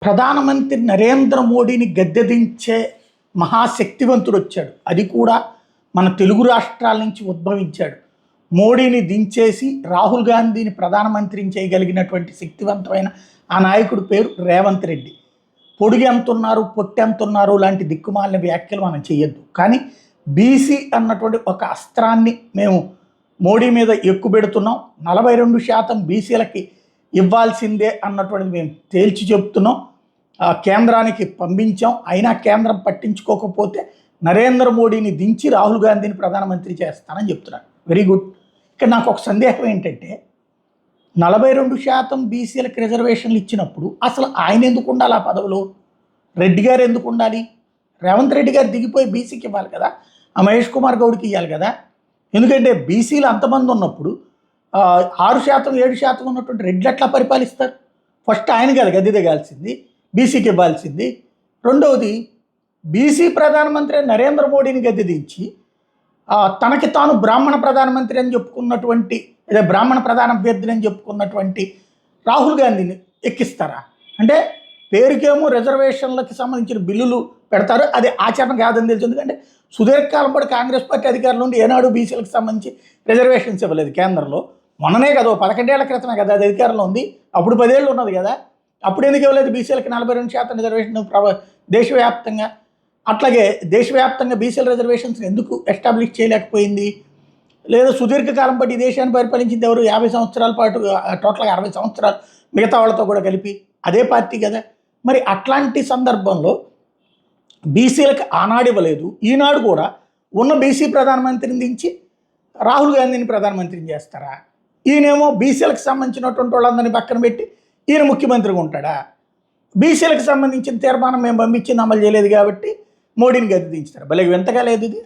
ప్రధానమంత్రి నరేంద్ర మోడీని గద్దెదించే మహాశక్తివంతుడు వచ్చాడు. అది కూడా మన తెలుగు రాష్ట్రాల నుంచి ఉద్భవించాడు. మోడీని దించేసి రాహుల్ గాంధీని ప్రధానమంత్రిని చేయగలిగినటువంటి శక్తివంతమైన ఆ నాయకుడి పేరు రేవంత్ రెడ్డి. పొడుగు ఎంతున్నారు, పొట్టి ఎంతున్నారు లాంటి దిక్కుమాలిన వ్యాఖ్యలు మనం చేయొద్దు. కానీ బీసీ అన్నటువంటి ఒక అస్త్రాన్ని మేము మోడీ మీద ఎక్కుబెడుతున్నాం. 42% బీసీలకి ఇవ్వాల్సిందే అన్నటువంటిది మేము తేల్చి చెప్తున్నాం. కేంద్రానికి పంపించాం. అయినా కేంద్రం పట్టించుకోకపోతే నరేంద్ర మోడీని దించి రాహుల్ గాంధీని ప్రధానమంత్రి చేస్తానని చెప్తున్నాడు. Very good. ఇక్కడ నాకు ఒక సందేహం ఏంటంటే 42% బీసీలకు రిజర్వేషన్లు ఇచ్చినప్పుడు అసలు ఆయన ఎందుకు ఉండాలి ఆ పదవిలో? రెడ్డి గారు ఎందుకు ఉండాలి? రేవంత్ రెడ్డి గారు దిగిపోయి బీసీకి ఇవ్వాలి కదా, ఆ మహేష్ కుమార్ గౌడ్కి ఇవ్వాలి కదా. ఎందుకంటే బీసీలు అంతమంది ఉన్నప్పుడు 6%, 7% ఉన్నటువంటి రెడ్లు ఎట్లా పరిపాలిస్తారు? ఫస్ట్ ఆయన కదా గద్దె దిగాల్సింది, బీసీకి ఇవ్వాల్సింది. రెండవది, బీసీ ప్రధానమంత్రి నరేంద్ర మోడీని గద్దె దించి తనకి తాను బ్రాహ్మణ ప్రధానమంత్రి అని చెప్పుకున్నటువంటి, అదే బ్రాహ్మణ ప్రధాన అభ్యర్థి అని చెప్పుకున్నటువంటి రాహుల్ గాంధీని ఎక్కిస్తారా? అంటే పేరుకేమో రిజర్వేషన్లకు సంబంధించిన బిల్లులు పెడతారు, అది ఆచరణ కాదని తెలుసు. ఎందుకంటే సుదీర్ఘకాలం పాటు కాంగ్రెస్ పార్టీ అధికారులు ఉండి ఏనాడు బీసీలకు సంబంధించి రిజర్వేషన్స్ ఇవ్వలేదు కేంద్రంలో. మొన్ననే కదా, 11 ఏళ్ల క్రితమే కదా అది అధికారంలో ఉంది. అప్పుడు 10 ఏళ్ళు ఉన్నది కదా, అప్పుడు ఎందుకు ఇవ్వలేదు బీసీలకు 42% రిజర్వేషన్ దేశవ్యాప్తంగా? అట్లాగే దేశవ్యాప్తంగా బీసీల రిజర్వేషన్స్ ఎందుకు ఎస్టాబ్లిష్ చేయలేకపోయింది? లేదా సుదీర్ఘకాలం పాటు ఈ దేశాన్ని పరిపాలించింది ఎవరు? 50 సంవత్సరాల పాటు, టోటల్గా 60 సంవత్సరాలు మిగతా వాళ్ళతో కూడా కలిపి అదే పార్టీ కదా. మరి అట్లాంటి సందర్భంలో బీసీలకు ఆనాడు ఇవ్వలేదు, ఈనాడు కూడా ఉన్న బీసీ ప్రధానమంత్రిని దించి రాహుల్ గాంధీని ప్రధానమంత్రిని చేస్తారా? ఈయనేమో బీసీలకు సంబంధించినటువంటి వాళ్ళందరినీ పక్కన పెట్టి ఈయన ముఖ్యమంత్రిగా ఉంటాడా? బీసీలకు సంబంధించిన తీర్మానం మేము పంపించింది అమలు చేయలేదు కాబట్టి మోడీని గద్దె దించుతారు. భలే వింతగా లేదు ఇది.